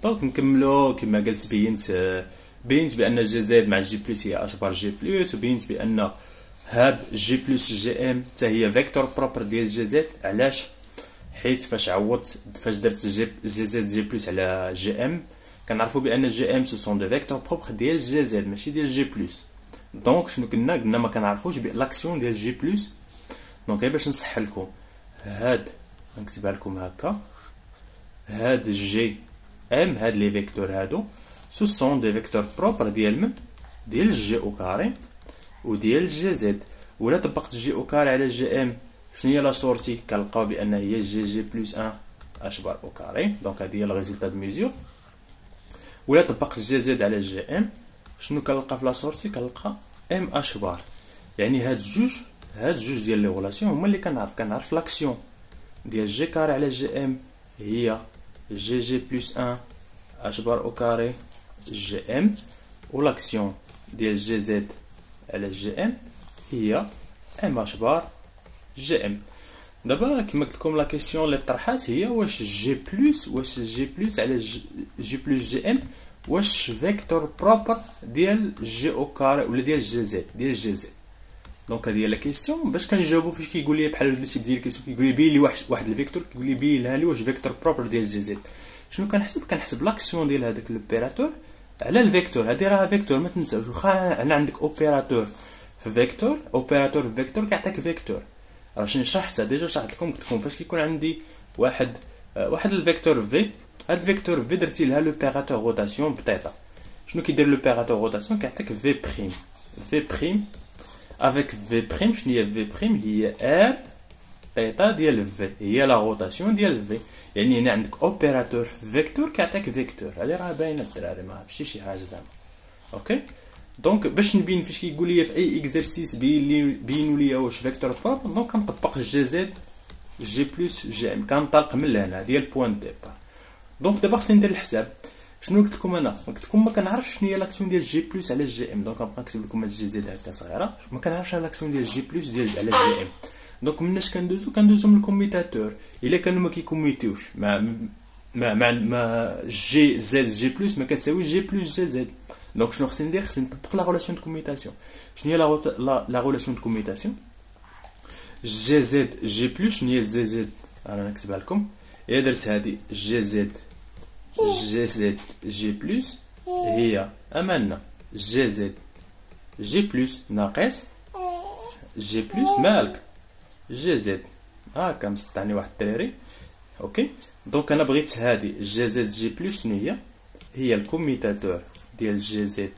دونك نكملو كما قلت. بينت بان جي زد مع جي بلس هي اش بار جي بلس، وبينت بان هاد جي بلس جي ام حتى هي فيكتور بروبر ديال جي زد. علاش؟ حيت فاش درت جي زد جي بلس على جي ام كنعرفوا بان جي ام سو سون دو فيكتور بروبر ديال جي زد ماشي ديال جي بلس. دونك شنو قلنا ما كنعرفوش لاكسيون ديال جي بلس. دونك غير باش نصح لكم هاد نكتبها لكم هكا، هاد جي ام هاد لي فيكتور هادو سو سون دي فيكتور بروبر ديال جي او كاري وديال جي زد. ولا طبقت جي او كاري على جي ام شنو هي لا سورتي؟ كنلقاو بان هي جي بلس 1 اش بار او كاري. دونك هادي هي الريزولتا دو ميزور. ولا طبقت جي زد على جي ام شنو كنلقى في لا سورتي؟ كنلقى ام اش بار. يعني هاد جوج ديال لي غولاسيون هما اللي كنعرف لاكسيون ديال جي كاري على جي ام هي جي بلس 1 اش بار او كاري جي ام، و لاكسيون ديال جي زد على جي ام هي ام اش بار جي ام. دابا كما قلت لكم لا كيسيون اللي طرحات هي واش جي بلس على جي بلس جي ام واش فيكتور بروبر ديال جي او كاري ولا ديال جي زد. دونك هذه هي لا كيسيون. باش كنجاوبوا فاش كيقول لي بحال لي سيب ديال الكيسيون كيقول لي بين لي واحد الفيكتور، كيقول لي بين لها لي واش فيكتور بروبر ديال جي زد. شنو كنحسب لاكسيون ديال هذاك لوبيراتور على الفيكتور. هذه راه فيكتور ما تنساوش. واخا انا عندك اوبيراتور في فيكتور كيعطيك فيكتور. راه شنو شرحتها ديجا، شرحت لكم قلت لكم فاش كيكون عندي واحد الفيكتور في، هاد الفيكتور في درتي لها لوبيراتور روتاسيون بتيتا. شنو كيدير لوبيراتور روتاسيون؟ كيعطيك في بريم افيك في بريم. شنو هي في بريم؟ هي ار تيتا ديال في، هي لا روتاسيون ديال في. يعني هنا عندك اوبيراتور فيكتور كيعطيك فيكتور. هذه راه باينه الدراري، ما عرفتش شي حاجه زعما. اوكي دونك باش نبين فاش كيقول لي في اي اكزرسيس بينوا لي واش فيكتور بروبر، دونك كنطبق جي زد جي بلس جي ام، كنطلق من لهنا ديال بوين ديبار. دونك دابا خصني ندير الحساب. شنو قلت لكم انا؟ قلت لكم ما كنعرفش شنو هي لاكسيون ديال جي بلس على جي ام. دونك غنبقى نكتب لكم هاد جي زد هكا صغيره. ما كنعرفش لاكسيون ديال جي بلس على جي ام. دونك مناش كندوزو من الكوميتاتور. الا كانوا ما كيكوميتيوش ما جي زد جي بلس ما كتساوي جي بلس جي زد. دونك شنو خصني ندير؟ خصني نطبق لا غولاسيون دو كوميتاسيون. شنو هي لا غولاسيون دو كوميتاسيون؟ جي زد جي بلس. شنو هي جي زد؟ انا نكتبها لكم. هي درت هادي جي زد جي بلس هي امامنا جي زد جي بلس ناقص جي بلس مالك جي زد. هاكا مسطعني واحد الدراري. اوكي دونك انا بغيت هادي جي زد جي بلس شنو هي الكوميتاتور ديال جي زد،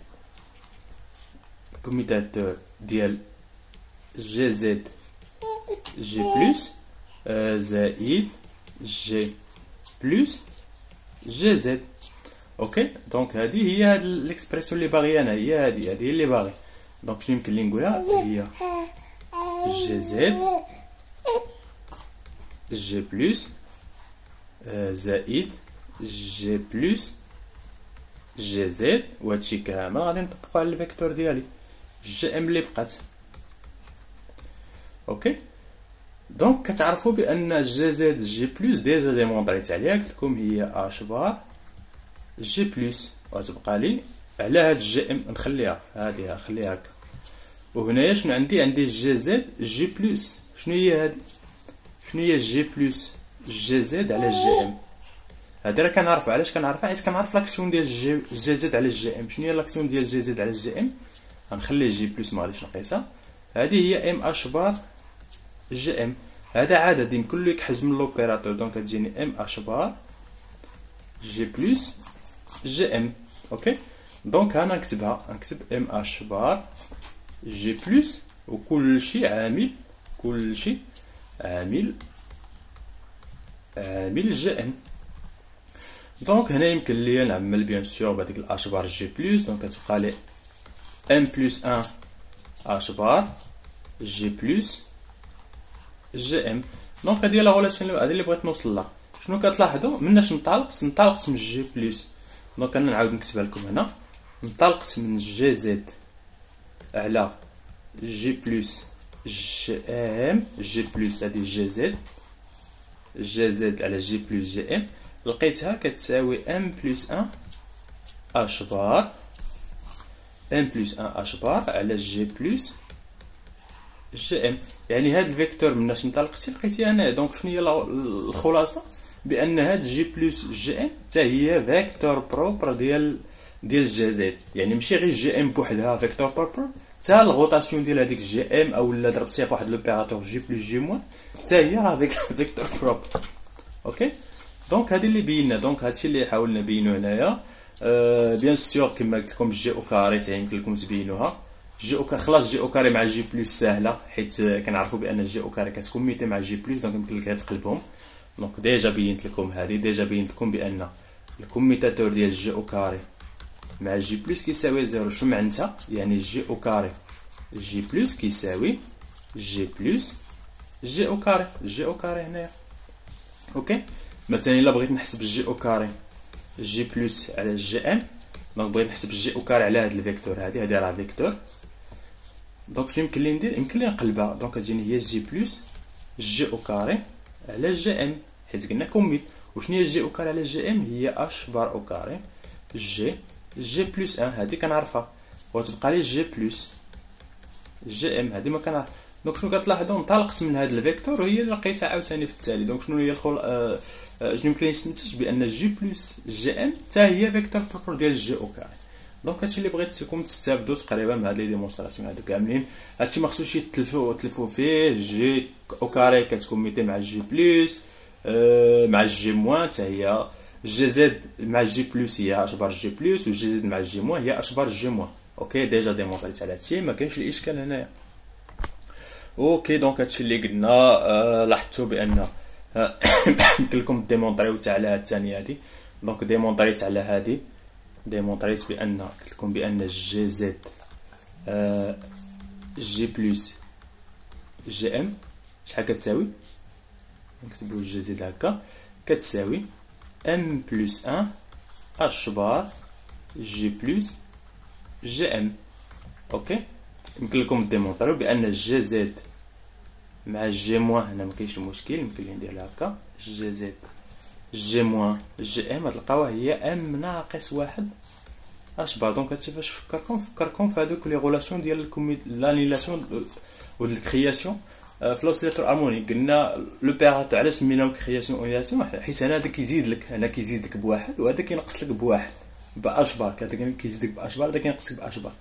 كوميتاتور ديال جي زد جي بلس زائد جي بلس جي زد. اوكي دونك هذه هي هاد ليكسبرسيون اللي باغي انا، هي هذه اللي باغي. دونك شنو يمكن لي نقولها؟ هي جي زد جي بلس زائد جي بلس جي زد، وهادشي كامل غادي نطبقو على الفيكتور ديالي جي ام اللي بقات. اوكي دونك كتعرفوا بان جي زد جي بلس ديجا ديمونطريت عليها، قلت لكم هي اش بار جي بلس، وتبقى لي على هاد جي ام نخليها هادي نخليها هكا. وهنايا شنو عندي جي زد جي بلس. شنو هي هادي؟ شنو هي جي بلس جي زد على جي ام؟ هادي راه كنعرفها. علاش كنعرفها؟ حيت كنعرف لاكسيون ديال جي زد على جي ام. شنو هي لاكسيون ديال جي زد على جي ام؟ غنخلي جي بلس ما غاديش نقيسها. هادي هي ام اش بار جي ام. هذا عدد يمكن لك حزم لوبيراتور. دونك تجيني ام اش بار جي بلس جي ام. اوكي دونك انا نكتب ام اش بار جي بلس وكل شيء عامل، كل شيء عامل جي ام. دونك هنا يمكن لي نعمل بيان سور بهذيك الاش بار جي بلس. دونك كتبقى لي ام بلس 1 اش بار جي بلس جي ام. دونك هذه هي لا غولاسيون اللي بغيت نوصل لها. شنو كتلاحظوا؟ مناش نطلقت من جي بلس. دونك انا نعاود نكتبها لكم هنا. انطلقت من جي زد على جي بلس جي ام. جي بلس هذه جي زد على جي بلس جي ام. لقيتها كتساوي ام بلس ان اش بار، ام بلس ان اش بار على جي بلس جي ام. يعني هاد الفيكتور مناش انطلقتي لقيتيها هنا. دونك شنو هي الخلاصه؟ بان هاد جي بلس جي ام حتى هي فيكتور بروبر ديال جي زد. يعني ماشي غير جي ام بوحدها فيكتور بروبر، حتى الغوطاسيون ديال هذيك جي ام او لا ضربتيها فواحد لوبيراتور جي بلس جي موان حتى هي راه فيكتور بروبر. اوكي دونك هادي اللي بينا. دونك هادشي اللي حاولنا نبينو هنايا. بيان سور كما قلت لكم جي او كاري حتى يمكن لكم تبينوها. جي او كاري خلاص جي او كاري مع جي بلس سهله، حيت كنعرفوا بان جي او كاري كتكوميتي مع جي بلس، دونك يمكن لك تقلبهم. دونك ديجا بينت لكم هذه، ديجا بينت لكم بان الكوميتاتور ديال جي او كاري مع جي بلس كيساوي زيرو. شنو معناتها؟ يعني جي او كاري جي بلس كيساوي جي بلس جي او كاري، جي او كاري هنايا. اوكي مثلا الا بغيت نحسب جي او كاري جي بلس على جي ام، دونك بغيت نحسب جي او كاري على هاد الفيكتور هادي راه فيكتور. دونك شنو يمكن لي ندير؟ يمكن لي نقلبها. دونك تجيني هي جي بلس جي او كاري على جي ام، حيت قلنا كوميت. وشنو هي جي او كاري على جي ام؟ هي اش بار او كاري جي بلس ان، هادي كنعرفها. وتبقى لي جي بلس جي ام، هادي ما كنعرف. دونك شنو كتلاحظوا؟ انطلقت من هاد الفيكتور وهي اللي لقيتها عاوتاني في التالي. دونك شنو هي شنو يمكن لي نستنتج؟ بان جي بلس جي ام حتى هي فيكتور بروبر ديال جي او كاري. دونك هادشي اللي بغيتكم تستافدوا تقريبا من هاد لي ديمونستراسيون هادو كاملين. هادشي ما خصوش تلفوا فيه. جي او كاري كتكوميتي مع جي بلس مع جي موان حتى هي جي زد مع جي بلس هي اش بار جي بلس، وجي زد مع جي موان هي اش بار جي موان. اوكي ديجا ديمونطريت على هادشي، ما كاينش الاشكال هنايا. اوكي دونك هادشي اللي قلنا لاحظتوا بان يمكن لكم ديمونطريو حتى على هاد الثانيه هادي. دونك ديمونطريت على هادي، ديمونطريت بان قلت لكم بان جي زد جي بلس جي ام شحال كتساوي؟ نكتبو جي زد هكا كتساوي ام بلس ان اش بار جي بلس جي ام. اوكي يمكن لكم ديمونطريو بان جي زد مع جي موان هنا مكاينش المشكل، يمكن لي ندير هكا جي زد جي موان جي ام تلقاوها هي ام ناقص واحد اش بار. دونك هادشي فاش فكركم في هادوك لي غولاسيون ديال لانيلاسيون و الكرياسيون في لوسيلاتور هارمونيك. قلنا لوبيراتور علاش سميناهم كرياسيون اونيلاسيون؟ حيت هذا كيزيد لك، هنا كيزيد لك بواحد وهذا كينقص لك بواحد باش بار. هذا كيزيد لك باش بار، هذا كينقص لك باش بار.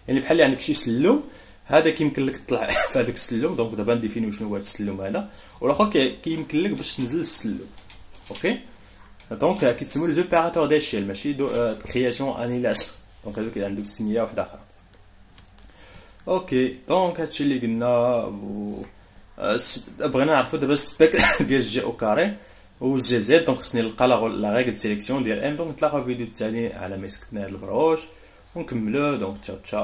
يعني بحال عندك شي سلم، هذا كيمكن لك تطلع في هذاك السلم. دونك دابا نديفينيو شنو هو هذا السلم هذا، والاخر كيمكن لك باش تنزل في السلم. اوكي دونك كيتسموا لي زوبيراتور ديشيل ماشي كرياسيون انيلاسيون. دونك هذوك عندهم سميه واحده اخرى. اوكي دونك هادشي اللي قلنا. بغينا نعرفوا دابا السبيك ديال جي او كاري و جي زد. دونك خصني نلقى لا ريغل سيليكسيون ديال ام. دونك نتلاقاو في الفيديو الثاني على ما يسكتنا هاد البروش ونكملو. دونك تشاو تشاو.